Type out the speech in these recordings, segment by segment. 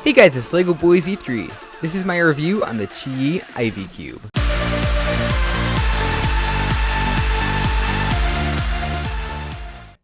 Hey guys, it's LEGO Boys E3. This is my review on the QiYi Ivy Cube.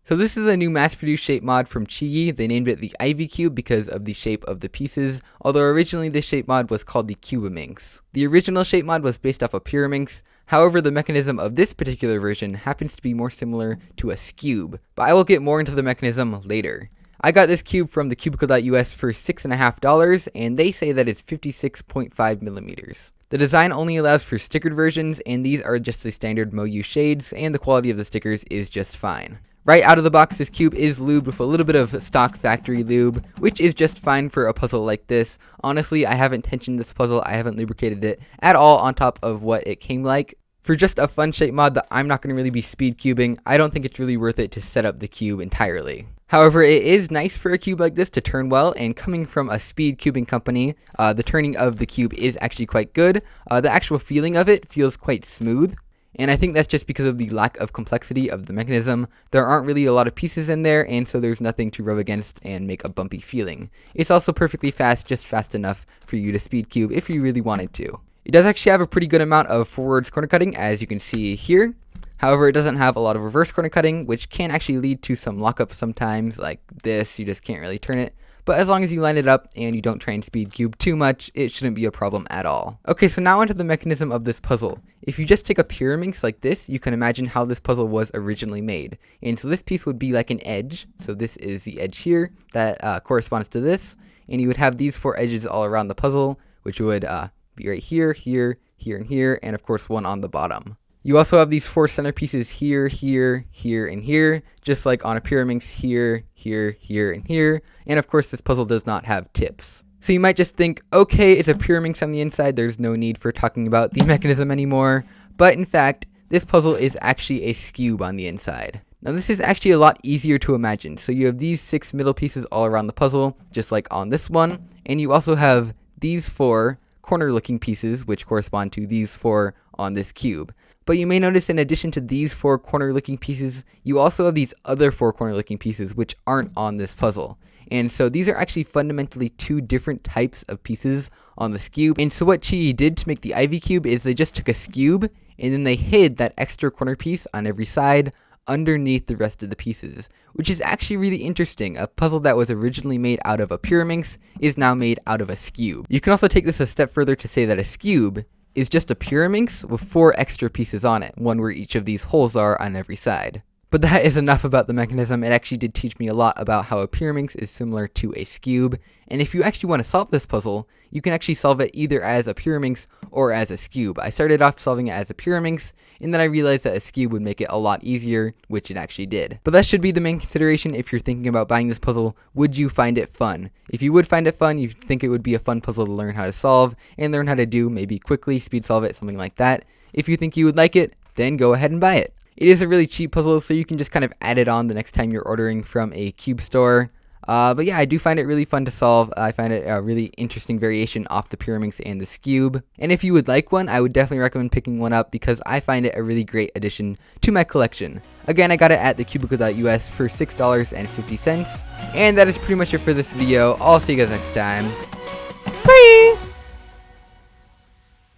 So this is a new mass-produced shape mod from QiYi. They named it the Ivy Cube because of the shape of the pieces, although originally this shape mod was called the QiOminx. The original shape mod was based off of QiYi. However, the mechanism of this particular version happens to be more similar to a scube, but I will get more into the mechanism later. I got this cube from the cubicle.us for $6.50, and they say that it's 56.5 millimeters. The design only allows for stickered versions, and these are just the standard Moyu shades, and the quality of the stickers is just fine. Right out of the box, this cube is lubed with a little bit of stock factory lube, which is just fine for a puzzle like this. Honestly, I haven't tensioned this puzzle, I haven't lubricated it at all on top of what it came like. For just a fun shape mod that I'm not going to really be speed cubing, I don't think it's really worth it to set up the cube entirely. However, it is nice for a cube like this to turn well, and coming from a speed cubing company, the turning of the cube is actually quite good. The actual feeling of it feels quite smooth, and I think that's just because of the lack of complexity of the mechanism. There aren't really a lot of pieces in there, and so there's nothing to rub against and make a bumpy feeling. It's also perfectly fast, just fast enough for you to speed cube if you really wanted to. It does actually have a pretty good amount of forwards corner cutting, as you can see here. However, it doesn't have a lot of reverse corner cutting, which can actually lead to some lockup sometimes, like this. You just can't really turn it. But as long as you line it up and you don't try and speed cube too much, it shouldn't be a problem at all. Okay, so now onto the mechanism of this puzzle. If you just take a QiYi like this, you can imagine how this puzzle was originally made. And so this piece would be like an edge. So this is the edge here that corresponds to this. And you would have these four edges all around the puzzle, which would be right here, here, here, and here, and of course one on the bottom. You also have these four center pieces here, here, here, and here, just like on a QiYi here, here, here, and here. And of course this puzzle does not have tips. So you might just think, okay, it's a QiYi on the inside, there's no need for talking about the mechanism anymore. But in fact, this puzzle is actually a scube on the inside. Now this is actually a lot easier to imagine. So you have these 6 middle pieces all around the puzzle, just like on this one. And you also have these 4 corner looking pieces, which correspond to these 4 on this cube. But you may notice in addition to these 4 corner looking pieces, you also have these other 4 corner looking pieces which aren't on this puzzle. And so these are actually fundamentally 2 different types of pieces on this cube. And so what QiYi did to make the Ivy Cube is they just took a scube and then they hid that extra corner piece on every side underneath the rest of the pieces, which is actually really interesting. A puzzle that was originally made out of a QiYi is now made out of a scube. You can also take this a step further to say that a scube is just a QiYi with 4 extra pieces on it, one where each of these holes are on every side. But that is enough about the mechanism. It actually did teach me a lot about how a QiYi is similar to a scube. And if you actually want to solve this puzzle, you can actually solve it either as a QiYi or as a scube. I started off solving it as a QiYi, and then I realized that a scube would make it a lot easier, which it actually did. But that should be the main consideration if you're thinking about buying this puzzle. Would you find it fun? If you would find it fun, you think it would be a fun puzzle to learn how to solve and learn how to do, maybe quickly, speed solve it, something like that. If you think you would like it, then go ahead and buy it. It is a really cheap puzzle, so you can just kind of add it on the next time you're ordering from a cube store. But yeah, I do find it really fun to solve. I find it a really interesting variation off the QiYi and the scube. And if you would like one, I would definitely recommend picking one up because I find it a really great addition to my collection. Again, I got it at the cubicle.us for $6.50. And that is pretty much it for this video. I'll see you guys next time. Bye!